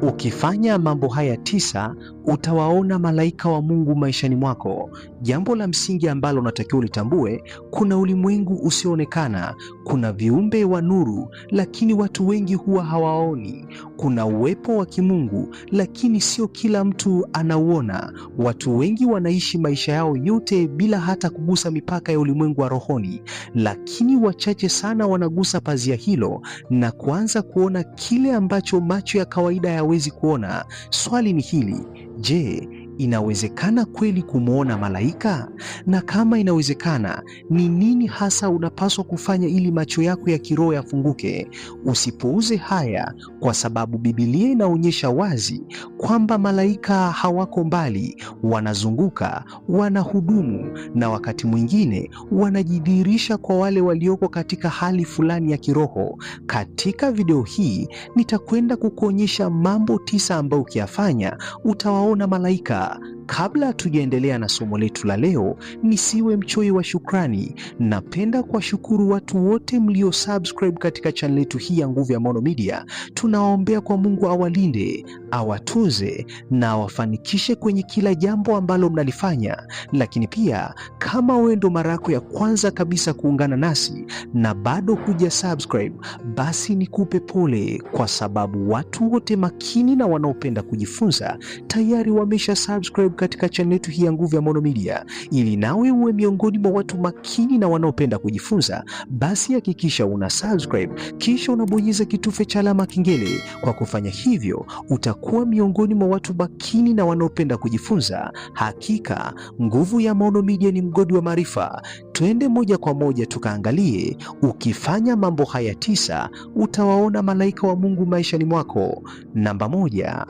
Ukifanya mambo haya 9 utawaona malaika wa Mungu maishani mwako. Jambo la msingi ambalo unatakiwa ulitambue, kuna ulimwengu usioonekana, kuna viumbe wa nuru lakini watu wengi huwa hawaoni. Kuna uwepo wa kimungu lakini sio kila mtu anauona. Watu wengi wanaishi maisha yao yote bila hata kugusa mipaka ya ulimwengu wa rohoni, lakini wachache sana wanagusa pazia hilo na kuanza kuona kile ambacho macho ya kawaida hayawezi kuona. Swali ni hili: je, inawezekana kweli kumwona malaika? Na kama inawezekana, ni nini hasa unapaswa kufanya ili macho yako ya kiroho yafunguke? Usipuuze haya, kwa sababu Biblia inaonyesha wazi kwamba malaika hawako mbali, wanazunguka, wanahudumu na wakati mwingine wanajidhihirisha kwa wale walioko katika hali fulani ya kiroho. Katika video hii nitakwenda kukuonyesha mambo 9 ambayo ukiyafanya utawaona malaika. Kabla tujaendelea na somo letu la leo, nisiwe mchoyo wa shukrani. Napenda kuwashukuru watu wote mlio subscribe katika channel yetu hii ya Nguvu ya Maono Media. Tunawaombea kwa Mungu awalinde, awatuze na awafanikishe kwenye kila jambo ambalo mnalifanya. Lakini pia kama wewe ndo mara yako ya kwanza kabisa kuungana nasi na bado huja subscribe, basi nikupe pole, kwa sababu watu wote makini na wanaopenda kujifunza tayari wamesha subscribe katika channel yetu hii ya Nguvu ya Maono Media. Ili nawe uwe miongoni mwa watu makini na wanaopenda kujifunza, basi hakikisha una subscribe kisha unabonyeza kitufe cha alama kengele. Kwa kufanya hivyo utakuwa miongoni mwa watu makini na wanaopenda kujifunza. Hakika Nguvu ya Maono Media ni mgodi wa maarifa. Twende moja kwa moja tukaangalie, ukifanya mambo haya 9 utawaona malaika wa Mungu maishani mwako. Namba 1,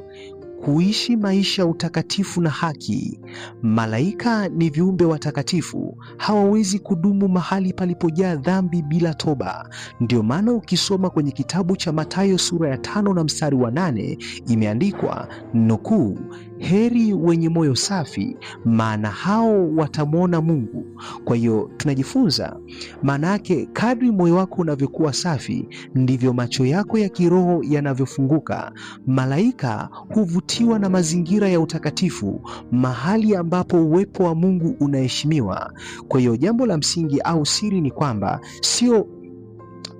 kuishi maisha ya utakatifu na haki. Malaika ni viumbe watakatifu, hawawezi kudumu mahali palipojaa dhambi bila toba. Ndio maana ukisoma kwenye kitabu cha Mathayo sura ya 5 na mstari wa 8 imeandikwa nukuu, heri wenye moyo safi, maana hao watamwona Mungu. Kwa hiyo tunajifunza maana yake, kadri moyo wako unavyokuwa safi ndivyo macho yako ya kiroho yanavyofunguka. Malaika huvutiwa na mazingira ya utakatifu, mahali ambapo uwepo wa Mungu unaheshimiwa. Kwa hiyo jambo la msingi au siri ni kwamba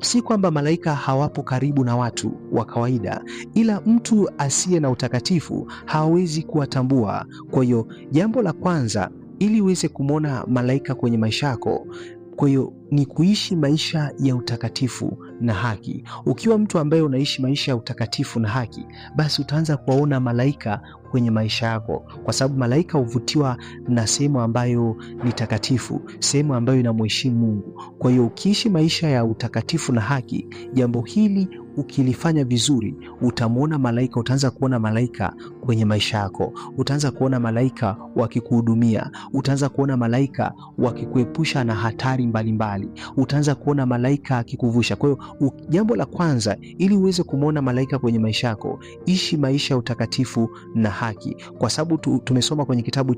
si kwamba malaika hawapo karibu na watu wa kawaida, ila mtu asiye na utakatifu hawezi kuwatambua. Kwa hiyo jambo la kwanza ili uweze kumwona malaika kwenye maisha yako, kwa hiyo ni kuishi maisha ya utakatifu na haki. Ukiwa mtu ambaye unaishi maisha ya utakatifu na haki, basi utaanza kuwaona malaika kwenye maisha yako, kwa sababu malaika huvutiwa na sehemu ambayo ni takatifu, sehemu ambayo inamheshimu Mungu. Kwa hiyo ukiishi maisha ya utakatifu na haki, jambo hili ukilifanya vizuri, utamwona malaika, utaanza kuona malaika kwenye maisha yako, utaanza kuona malaika wakikuhudumia, utaanza kuona malaika wakikuepusha na hatari mbalimbali, utaanza kuona malaika akikuvusha. Kwa hiyo jambo la kwanza ili uweze kumwona malaika kwenye maisha yako, ishi maisha ya utakatifu na haki, kwa sababu tumesoma kwenye kitabu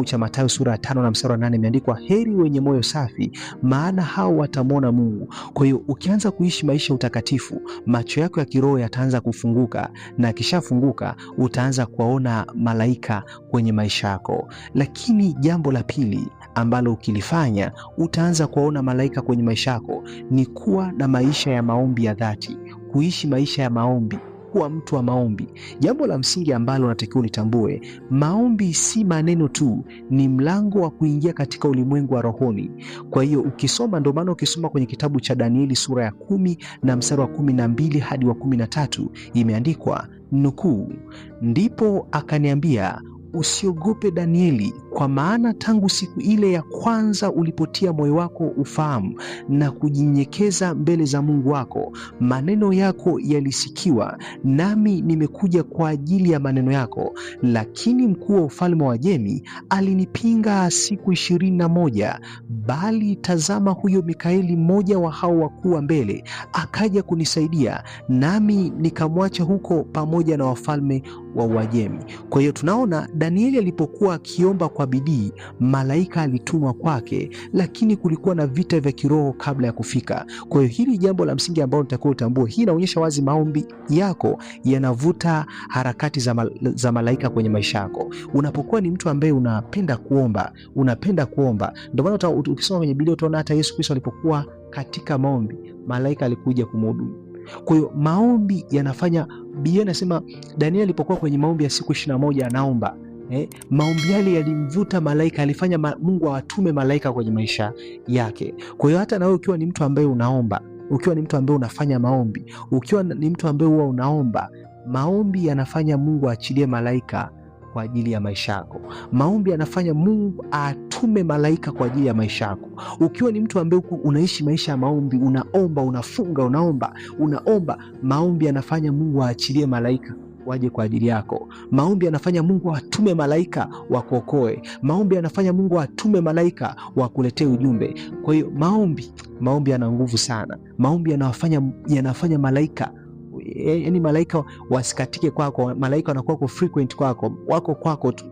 cha Mathayo sura ya 5 na mstari wa 8 imeandikwa, heri wenye moyo safi, maana hao watamwona Mungu. Kwa hiyo ukianza kuishi maisha ya utakatifu, macho yako ya kiroho yataanza kufunguka, na kishafunguka utaanza kuwaona malaika kwenye maisha yako. Lakini jambo la pili ambalo ukilifanya utaanza kuwaona malaika kwenye maisha yako ni kuwa na maisha ya maombi ya dhati, kuishi maisha ya maombi, kuwa mtu wa maombi. Jambo la msingi ambalo unatakiwa ulitambue, maombi si maneno tu, ni mlango wa kuingia katika ulimwengu wa rohoni. Kwa hiyo ukisoma, ndio maana ukisoma kwenye kitabu cha Danieli sura ya 10 na mstari wa 12 hadi wa 13 imeandikwa nukuu, ndipo akaniambia, usiogope Danieli, kwa maana tangu siku ile ya kwanza ulipotia moyo wako ufahamu na kujinyenyekeza mbele za Mungu wako, maneno yako yalisikiwa, nami nimekuja kwa ajili ya maneno yako. Lakini mkuu wa ufalme wa Uajemi alinipinga siku 21, bali tazama, huyo Mikaeli, mmoja wa hao wakuu wa mbele, akaja kunisaidia, nami nikamwacha huko pamoja na wafalme wa Uajemi. Kwa hiyo tunaona Danieli alipokuwa akiomba kwa bidii, malaika alitumwa kwake, lakini kulikuwa na vita vya kiroho kabla ya kufika. Kwa hiyo hili jambo la msingi ambalo nitakuwa utambue, hii inaonyesha wazi maombi yako yanavuta harakati za malaika kwenye maisha yako. Unapokuwa ni mtu ambaye unapenda kuomba, ndio maana ukisoma kwenye Biblia utaona hata Yesu Kristo alipokuwa katika maombi, malaika alikuja kumhudumu. Kwa hiyo maombi yanafanya, Biblia inasema Danieli alipokuwa kwenye maombi ya siku 21 anaomba, maombi yale yalimvuta malaika, alifanya Mungu awatume malaika kwenye maisha yake. Kwa hiyo hata nawe ukiwa ni mtu ambaye unaomba, ukiwa ni mtu ambaye unafanya maombi, ukiwa ni mtu ambaye huwa unaomba, maombi yanafanya Mungu aachilie malaika kwa ajili ya maisha yako. Maombi yanafanya Mungu atume malaika kwa ajili ya maisha yako. Ukiwa ni mtu ambaye unaishi maisha ya maombi, unaomba, unafunga, unaomba, maombi yanafanya Mungu aachilie malaika waje kwa ajili yako. Maombi yanafanya Mungu atume malaika wakuokoe. Maombi yanafanya Mungu atume malaika wakuletee ujumbe. Kwa hiyo maombi yana nguvu sana. Maombi yanafanya malaika, yaani malaika wasikatike kwako, malaika wanakuwa kwa frequent kwako, wako kwako tu.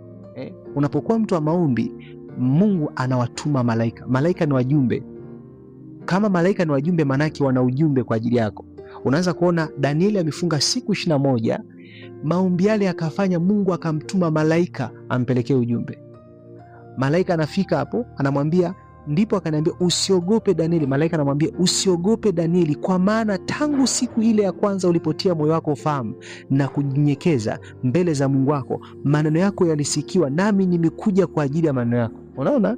Unapokuwa mtu wa maombi, Mungu anawatuma malaika. Malaika ni wajumbe. Kama malaika ni wajumbe, manake wana ujumbe kwa ajili yako. Unaanza kuona Danieli amefunga siku 21, maombi yale yakafanya Mungu akamtuma malaika ampelekee ujumbe. Malaika anafika hapo, anamwambia, ndipo akaniambia usiogope Danieli. Malaika anamwambia usiogope Danieli, kwa maana tangu siku ile ya kwanza ulipotia moyo wako ufahamu na kunyenyekeza mbele za Mungu wako, maneno yako yalisikiwa, nami nimekuja kwa ajili ya maneno yako. Unaona,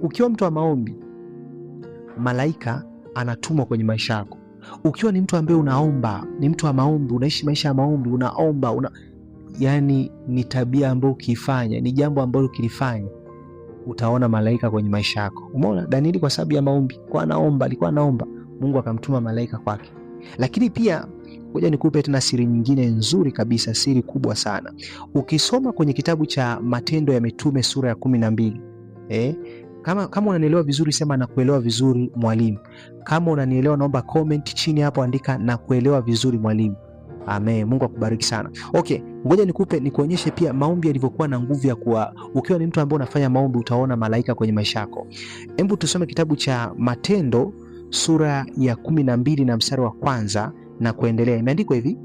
ukiwa mtu wa maombi, malaika anatumwa kwenye maisha yako. Ukiwa ni mtu ambaye unaomba, ni mtu wa maombi, unaishi maisha ya maombi, unaomba, yani ni tabia ambayo ukiifanya, ni jambo ambalo ukilifanya utaona malaika kwenye maisha yako. Umeona Danieli kwa sababu ya maombi, alikuwa anaomba, Mungu akamtuma malaika kwake. Lakini pia ngoja nikupe tena siri nyingine nzuri kabisa, siri kubwa sana. Ukisoma kwenye kitabu cha Matendo ya Mitume sura ya 12, kama unanielewa vizuri sema na kuelewa vizuri mwalimu. Kama unanielewa naomba comment chini hapo, andika na kuelewa vizuri mwalimu. Amen. Mungu akubariki sana. Okay, ngoja nikuonyeshe pia maombi yalivyokuwa na nguvu ya kuwa, ukiwa ni mtu ambaye unafanya maombi utaona malaika kwenye maisha yako. Hebu tusome kitabu cha Matendo sura ya 12 na mstari wa kwanza na kuendelea. Imeandikwa hivi: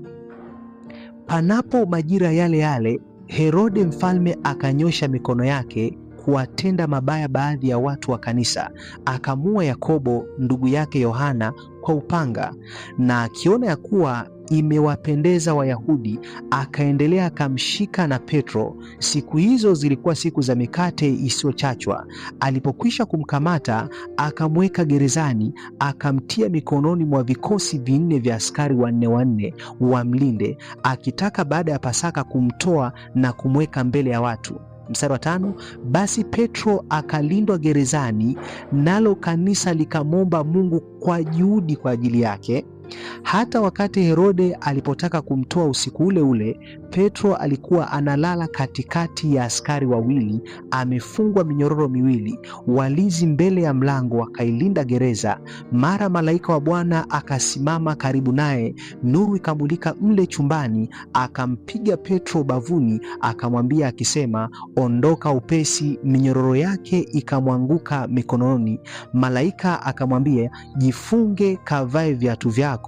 panapo majira yale yale, Herode mfalme akanyosha mikono yake kuwatenda mabaya baadhi ya watu wa kanisa, akamua Yakobo ndugu yake Yohana kwa upanga, na akiona ya kuwa imewapendeza Wayahudi, akaendelea akamshika na Petro. Siku hizo zilikuwa siku za mikate isiyochachwa. Alipokwisha kumkamata, akamweka gerezani, akamtia mikononi mwa vikosi 4 vya askari 4 wamlinde, akitaka baada ya Pasaka kumtoa na kumweka mbele ya watu. Mstari wa 5, basi Petro akalindwa gerezani, nalo kanisa likamwomba Mungu kwa juhudi kwa ajili yake. Hata wakati Herode alipotaka kumtoa usiku ule ule, Petro alikuwa analala katikati ya askari wawili, amefungwa minyororo miwili. Walinzi mbele ya mlango wakailinda gereza. Mara malaika wa Bwana akasimama karibu naye, nuru ikamulika mle chumbani, akampiga Petro bavuni, akamwambia akisema, ondoka upesi. Minyororo yake ikamwanguka mikononi. Malaika akamwambia, jifunge, kavae viatu vyako.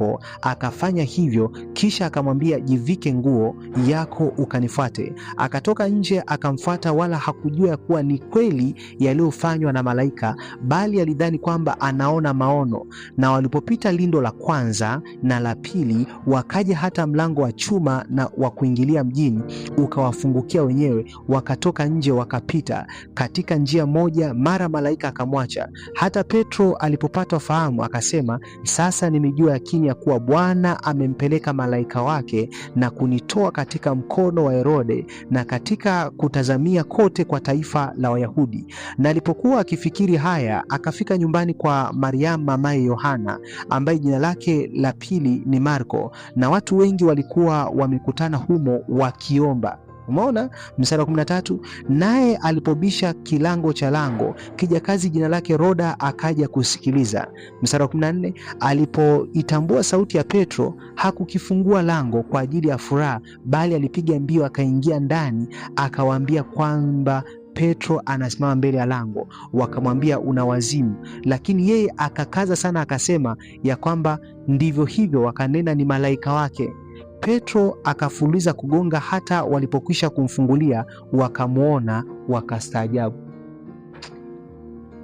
Akafanya hivyo, kisha akamwambia, jivike nguo yako ukanifuate. Akatoka nje akamfuata, wala hakujua ya kuwa ni kweli yaliyofanywa na malaika, bali alidhani kwamba anaona maono. Na walipopita lindo la kwanza na la pili, wakaja hata mlango wa chuma na wa kuingilia mjini, ukawafungukia wenyewe. Wakatoka nje wakapita katika njia moja, mara malaika akamwacha. Hata Petro alipopata fahamu akasema, sasa nimejua yakini ya kuwa Bwana amempeleka malaika wake na kunitoa katika mkono wa Herode na katika kutazamia kote kwa taifa la Wayahudi. Na alipokuwa akifikiri haya, akafika nyumbani kwa Mariamu mamaye Yohana, ambaye jina lake la pili ni Marko, na watu wengi walikuwa wamekutana humo wakiomba. Umeona? Mstari wa 13, naye alipobisha kilango cha lango, kijakazi jina lake Roda akaja kusikiliza. Mstari wa 14, alipoitambua sauti ya Petro hakukifungua lango kwa ajili ya furaha, bali alipiga mbio akaingia ndani, akawaambia kwamba Petro anasimama mbele ya lango. Wakamwambia, una wazimu. Lakini yeye akakaza sana akasema ya kwamba ndivyo hivyo. Wakanena, ni malaika wake. Petro akafuliza kugonga, hata walipokwisha kumfungulia wakamwona, wakastaajabu.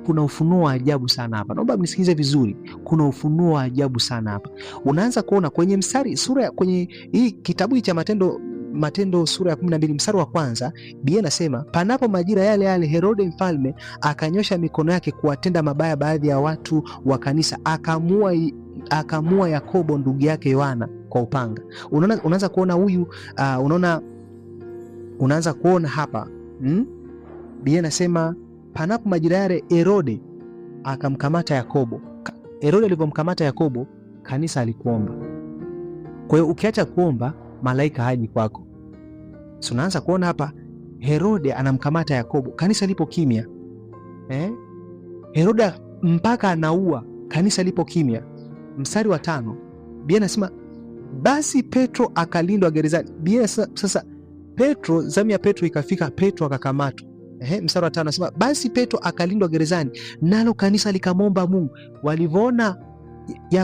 Kuna ufunuo wa ajabu sana hapa. Naomba mnisikize vizuri. Kuna ufunuo wa ajabu sana hapa. Unaanza kuona kwenye kwenye hii kitabu cha Matendo sura ya 12 mstari wa kwanza, Biblia inasema, panapo majira yale yale Herode mfalme akanyosha mikono yake kuwatenda mabaya baadhi ya watu wa kanisa, akamua Yakobo ndugu yake Yohana kwa upanga. Unaanza kuona huyu unaanza kuona hapa Biblia inasema panapo majira yale Herode akamkamata Yakobo. Herode alipomkamata Yakobo, kanisa alikuomba. Kwa hiyo ukiacha kuomba, malaika haji kwako. So unaanza kuona hapa Herode anamkamata Yakobo, kanisa lipo kimya. Herode mpaka anaua, kanisa lipo kimya. Mstari wa 5, Biblia inasema basi Petro akalindwa gerezani. Sasa Petro, zamu ya Petro ikafika, Petro akakamatwa. Mstari wa 5 anasema basi Petro akalindwa gerezani, nalo kanisa likamwomba Mungu. Walivyoona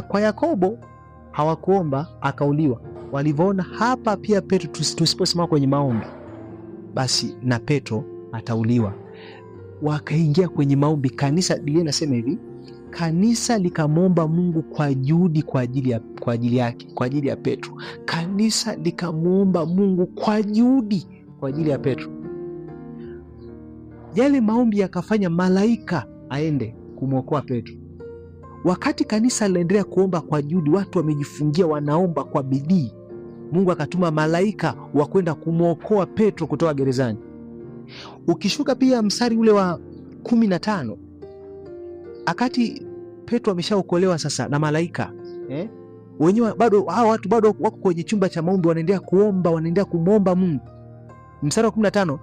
kwa Yakobo hawakuomba, akauliwa. Walivyoona hapa pia Petro tusiposimama kwenye maombi, basi na Petro atauliwa. Wakaingia kwenye maombi. Kanisa, Biblia inasema hivi, kanisa likamwomba Mungu kwa juhudi kwa ajili yake, kwa ajili ya Petro. Kanisa likamwomba Mungu kwa juhudi kwa ajili ya Petro. Yale maombi yakafanya malaika aende kumwokoa Petro. Wakati kanisa linaendelea kuomba kwa juhudi, watu wamejifungia, wanaomba kwa bidii, Mungu akatuma malaika wa kwenda kumwokoa Petro kutoka gerezani. Ukishuka pia mstari ule wa 15, akati Petro ameshaokolewa sasa na malaika, wenyewe bado hao watu bado wako kwenye chumba cha maombi, wanaendelea kuomba, wanaendelea kumwomba Mungu. Mstari wa 15,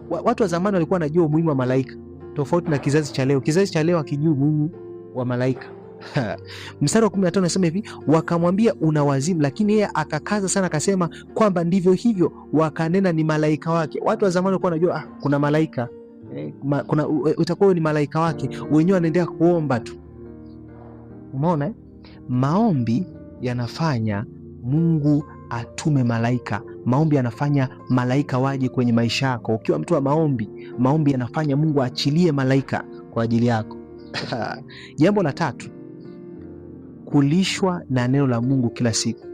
watu wa zamani walikuwa wanajua umuhimu wa malaika, tofauti na kizazi cha leo. Kizazi cha leo hakijui umuhimu wa malaika. Mstari wa 15 unasema hivi, wakamwambia, una wazimu. Lakini yeye akakaza sana akasema kwamba ndivyo hivyo. Wakanena, ni malaika wake. Watu wa zamani walikuwa wanajua kuna malaika, utakuwa ni malaika wake. Wenyewe wanaendelea kuomba tu. Umeona? Maombi yanafanya Mungu atume malaika. Maombi yanafanya malaika waje kwenye maisha yako. Ukiwa mtu wa maombi, maombi yanafanya Mungu aachilie malaika kwa ajili yako. Jambo la 3, kulishwa na neno la Mungu kila siku.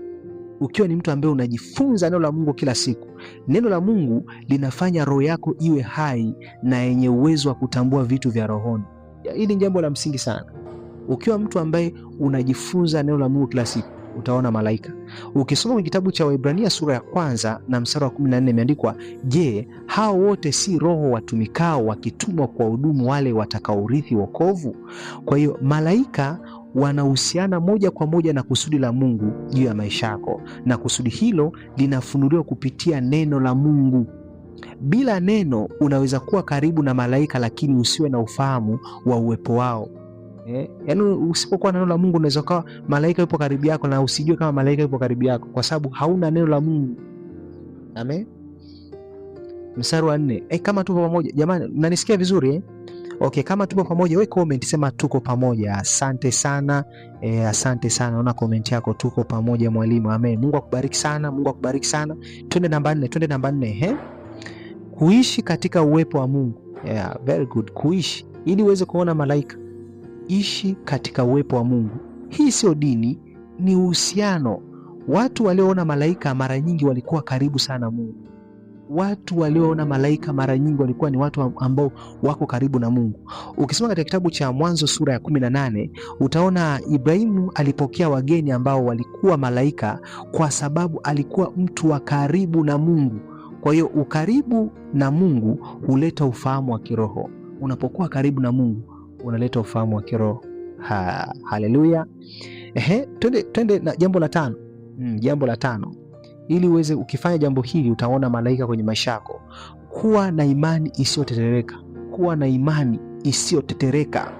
Ukiwa ni mtu ambaye unajifunza neno la Mungu kila siku, neno la Mungu linafanya roho yako iwe hai na yenye uwezo wa kutambua vitu vya rohoni. Hili ni jambo la msingi sana. Ukiwa mtu ambaye unajifunza neno la Mungu kila siku, utaona malaika. Ukisoma kwenye kitabu cha Waebrania sura ya 1 na mstari wa 14 imeandikwa, je, hao wote si roho watumikao wakitumwa kwa hudumu wale watakaorithi wokovu? Kwa hiyo malaika wanahusiana moja kwa moja na kusudi la Mungu juu ya maisha yako, na kusudi hilo linafunuliwa kupitia neno la Mungu. Bila neno unaweza kuwa karibu na malaika lakini usiwe na ufahamu wa uwepo wao. Yaani usipokuwa na neno la Mungu unaweza kuwa malaika yupo karibu yako na usijue kama malaika yupo karibu yako, kwa sababu hauna neno la Mungu. Amen. Mstari wa 4. Kama tupo pamoja jamani, mnanisikia vizuri? Okay, kama tupo pamoja, wewe comment sema tuko pamoja. Asante sana. Asante sana. Naona comment yako, tuko pamoja mwalimu. Amen. Mungu akubariki sana. Mungu akubariki sana. Twende namba 4. Kuishi katika uwepo wa Mungu. Yeah, very good. Kuishi ili uweze kuona malaika. Ishi katika uwepo wa Mungu. Hii sio dini, ni uhusiano. Watu walioona malaika mara nyingi walikuwa karibu sana Mungu. Watu walioona malaika mara nyingi walikuwa ni watu ambao wako karibu na Mungu. Ukisoma katika kitabu cha Mwanzo sura ya 18, utaona Ibrahimu alipokea wageni ambao walikuwa malaika kwa sababu alikuwa mtu wa karibu na Mungu. Kwa hiyo ukaribu na Mungu huleta ufahamu wa kiroho. Unapokuwa karibu na Mungu unaleta ufahamu wa kiroho. Haleluya. Twende na jambo la 5. Jambo la 5. ili uweze ukifanya jambo hili utaona malaika kwenye maisha yako. Kuwa na imani isiyotetereka. Kuwa na imani isiyotetereka.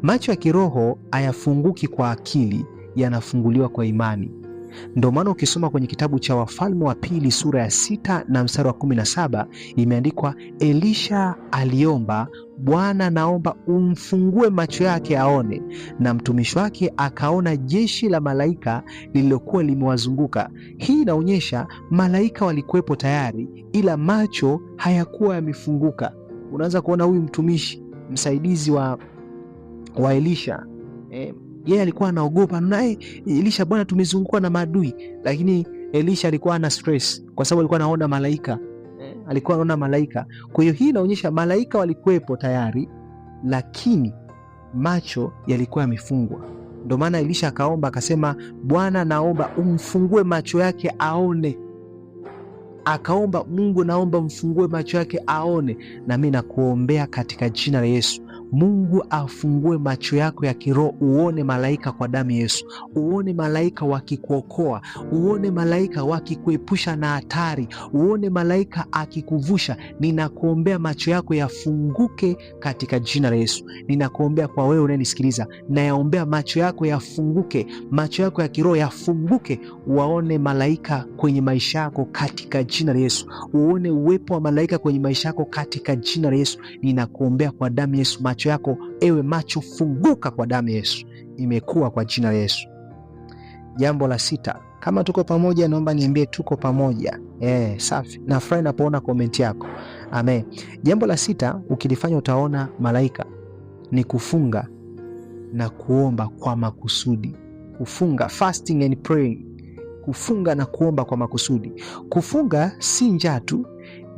Macho ya kiroho hayafunguki kwa akili, yanafunguliwa kwa imani. Ndio maana ukisoma kwenye kitabu cha Wafalme wa Pili sura ya 6 na mstari wa 17 imeandikwa, Elisha aliomba, Bwana, naomba umfungue macho yake aone, na mtumishi wake akaona jeshi la malaika lililokuwa limewazunguka. Hii inaonyesha malaika walikuwepo tayari, ila macho hayakuwa yamefunguka. Unaanza kuona huyu mtumishi msaidizi wa Elisha, yeye alikuwa anaogopa, naye Elisha, Bwana, tumezungukwa na maadui. Lakini Elisha alikuwa ana stress kwa sababu alikuwa anaona malaika. Alikuwa anaona malaika. Kwa hiyo hii inaonyesha malaika walikuwepo tayari, lakini macho yalikuwa yamefungwa. Ndio maana Elisha akaomba akasema, Bwana, naomba umfungue macho yake aone. Akaomba, Mungu, naomba mfungue macho yake aone. Na mimi nakuombea katika jina la Yesu, Mungu afungue macho yako ya kiroho, uone malaika kwa damu ya Yesu. Uone malaika wakikuokoa, uone malaika wakikuepusha na hatari, uone malaika akikuvusha. Ninakuombea macho yako yafunguke katika jina la Yesu. Ninakuombea kwa wewe unayenisikiliza, na yaombea macho yako yafunguke, macho yako ya kiroho yafunguke, waone malaika kwenye maisha yako katika jina la Yesu. Uone uwepo wa malaika kwenye maisha yako katika jina la Yesu. Ninakuombea kwa damu ya Yesu, macho yako, ewe macho, funguka kwa damu ya Yesu. Imekuwa kwa jina la Yesu. Jambo la 6, kama tuko pamoja, naomba niambie tuko pamoja. Safi. Nafurahi napoona komenti yako. Amen. Jambo la 6 ukilifanya utaona malaika ni kufunga na kuomba kwa makusudi. Kufunga, fasting and praying. Kufunga na kuomba kwa makusudi. Kufunga si njaa tu,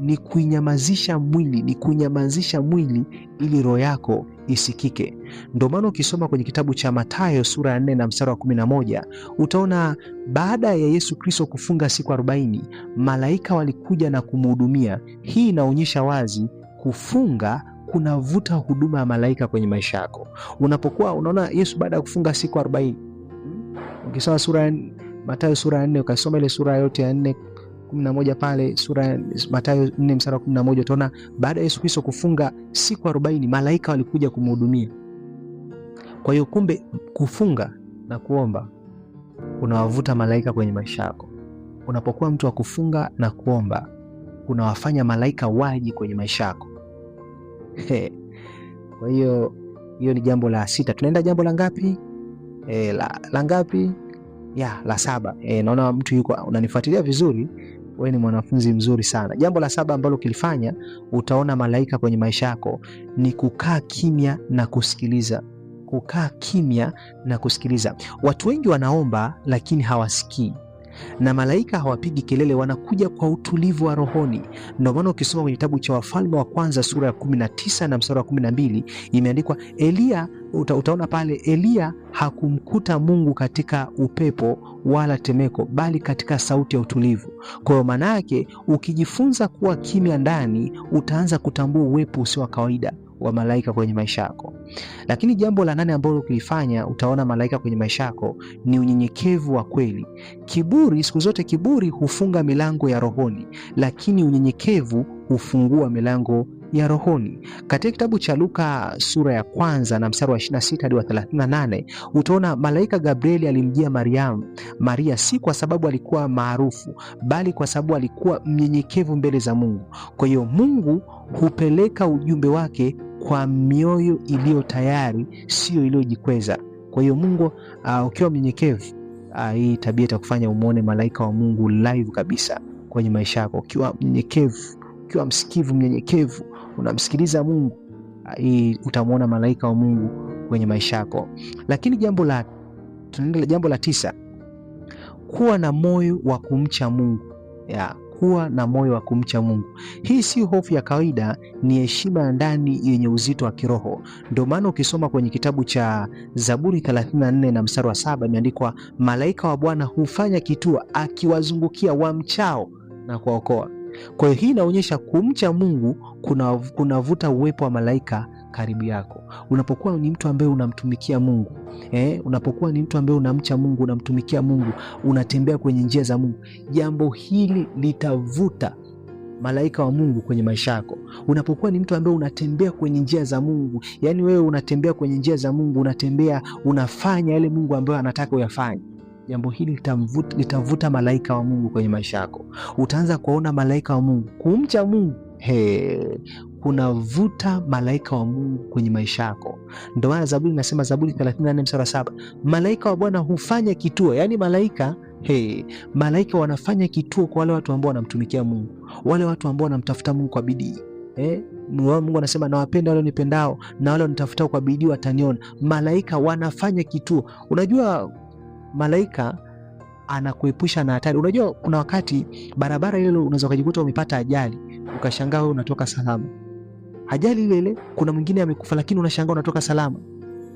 ni kuinyamazisha mwili, ni kunyamazisha mwili ili roho yako isikike. Ndio maana ukisoma kwenye kitabu cha Mathayo sura ya 4 na mstari wa 11 utaona baada ya Yesu Kristo kufunga siku 40, malaika walikuja na kumhudumia. Hii inaonyesha wazi kufunga kunavuta huduma ya malaika kwenye maisha yako. Unapokuwa unaona Yesu baada ya kufunga siku 40, ukisoma sura ya Mathayo sura ya 4, ukasoma ile sura yote ya 4:11 pale, sura ya Mathayo 4 mstari wa 11, utaona baada ya Yesu Kristo kufunga siku 40 malaika walikuja kumhudumia. Kwa hiyo kumbe kufunga na kuomba unawavuta malaika kwenye maisha yako. Unapokuwa mtu wa kufunga na kuomba, unawafanya malaika waje kwenye maisha yako. Kwa hiyo ni jambo la 6. Tunaenda jambo la ngapi? La ngapi? La 7. Naona mtu yuko unanifuatilia vizuri. Wewe ni mwanafunzi mzuri sana. Jambo la 7 ambalo ukilifanya utaona malaika kwenye maisha yako ni kukaa kimya na kusikiliza. Kukaa kimya na kusikiliza. Watu wengi wanaomba lakini hawasikii, na malaika hawapigi kelele, wanakuja kwa utulivu wa rohoni. Ndio maana ukisoma kwenye kitabu cha Wafalme wa Kwanza sura ya 19 na mstari wa 12 imeandikwa, Elia, utaona pale Elia hakumkuta Mungu katika upepo wala temeko, bali katika sauti ya utulivu. Kwa hiyo maana yake ukijifunza kuwa kimya ndani, utaanza kutambua uwepo usio wa kawaida wa malaika kwenye maisha yako. Lakini jambo la 8 ambalo ukilifanya utaona malaika kwenye maisha yako ni unyenyekevu wa kweli. Kiburi, siku zote kiburi hufunga milango ya rohoni, lakini unyenyekevu hufungua milango ya rohoni. Katika kitabu cha Luka sura ya 1 na mstari wa 26 hadi wa 38 utaona malaika Gabrieli alimjia Maria si kwa sababu alikuwa maarufu, bali kwa sababu alikuwa mnyenyekevu mbele za Mungu. Kwa hiyo Mungu hupeleka ujumbe wake kwa mioyo iliyo tayari, sio iliyojikweza. Kwa hiyo Mungu ukiwa mnyenyekevu, hii tabia itakufanya umuone malaika wa Mungu live kabisa kwenye maisha yako. Ukiwa mnyenyekevu, ukiwa msikivu, mnyenyekevu, unamsikiliza Mungu, hii utamwona malaika wa Mungu kwenye maisha yako. Lakini jambo la 9, kuwa na moyo wa kumcha Mungu. Kuwa na moyo wa kumcha Mungu. Hii si hofu ya kawaida, ni heshima ya ndani yenye uzito wa kiroho. Ndio maana ukisoma kwenye kitabu cha Zaburi 34 na mstari wa 7 imeandikwa, malaika wa Bwana hufanya kituo akiwazungukia wamchao na kuwaokoa. Kwa hiyo hii inaonyesha kumcha Mungu kunavuta uwepo wa malaika karibu yako. Unapokuwa ni mtu ambaye unamtumikia Mungu, unapokuwa ni mtu ambaye unamcha Mungu, unamtumikia Mungu, unatembea kwenye njia za Mungu, jambo hili litavuta malaika wa Mungu kwenye maisha yako. Unapokuwa ni mtu ambaye unatembea kwenye njia za Mungu, yani wewe unatembea kwenye njia za Mungu, unafanya yale Mungu ambaye anataka uyafanye, jambo hili litavuta malaika wa Mungu kwenye maisha yako. Utaanza kuona malaika wa Mungu. Kumcha Mungu kunavuta malaika wa Mungu kwenye maisha yako. Ndio maana Zaburi inasema, Zaburi 34 mstari wa 7, malaika wa Bwana hufanya kituo. Yani malaika wanafanya kituo kwa wale watu ambao wanamtumikia Mungu, wale watu ambao wanamtafuta Mungu kwa bidii. Mungu anasema, nawapenda wale wanipendao, na wale wanitafutao kwa bidii wataniona. Malaika wanafanya kituo. Unajua malaika anakuepusha na hatari. Unajua kuna wakati barabara ile unaweza kujikuta umepata ajali, ukashangaa wewe unatoka salama. Ajali ile kuna mwingine amekufa, lakini unashangaa unatoka salama.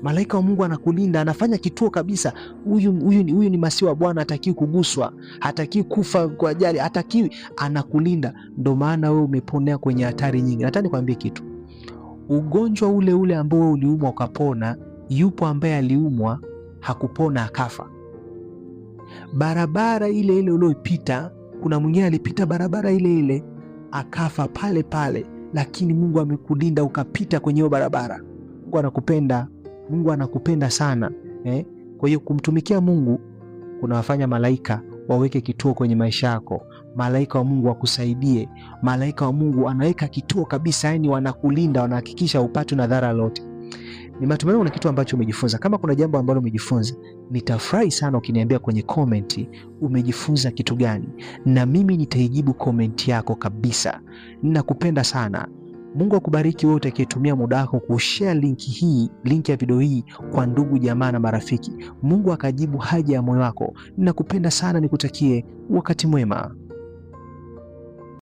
Malaika wa Mungu anakulinda, anafanya kituo kabisa. Huyu ni masihi wa Bwana, hatakiwi kuguswa, hatakiwi kufa kwa ajali, hatakiwi, anakulinda. Ndio maana wewe umeponea kwenye hatari nyingi. Nataka nikwambie kitu. Ugonjwa ule ambao uliumwa ukapona, yupo ambaye aliumwa hakupona akafa. Barabara ile uliyopita, kuna mwingine alipita barabara ile akafa pale pale, lakini Mungu amekulinda ukapita kwenye hiyo barabara. Mungu anakupenda. Mungu anakupenda sana. Kwa hiyo kumtumikia Mungu kunawafanya malaika waweke kituo kwenye maisha yako. Malaika wa Mungu wakusaidie. Malaika wa Mungu anaweka kituo kabisa, yani wanakulinda, wanahakikisha upate na dhara lolote. Ni matumaini kuna kitu ambacho umejifunza. Kama kuna jambo ambalo umejifunza, nitafurahi sana ukiniambia kwenye comment umejifunza kitu gani, na mimi nitaijibu comment yako kabisa. Ninakupenda sana. Mungu akubariki wewe utakayetumia muda wako kushare link ya video hii kwa ndugu, jamaa na marafiki. Mungu akajibu haja ya moyo wako. Ninakupenda sana, nikutakie wakati mwema.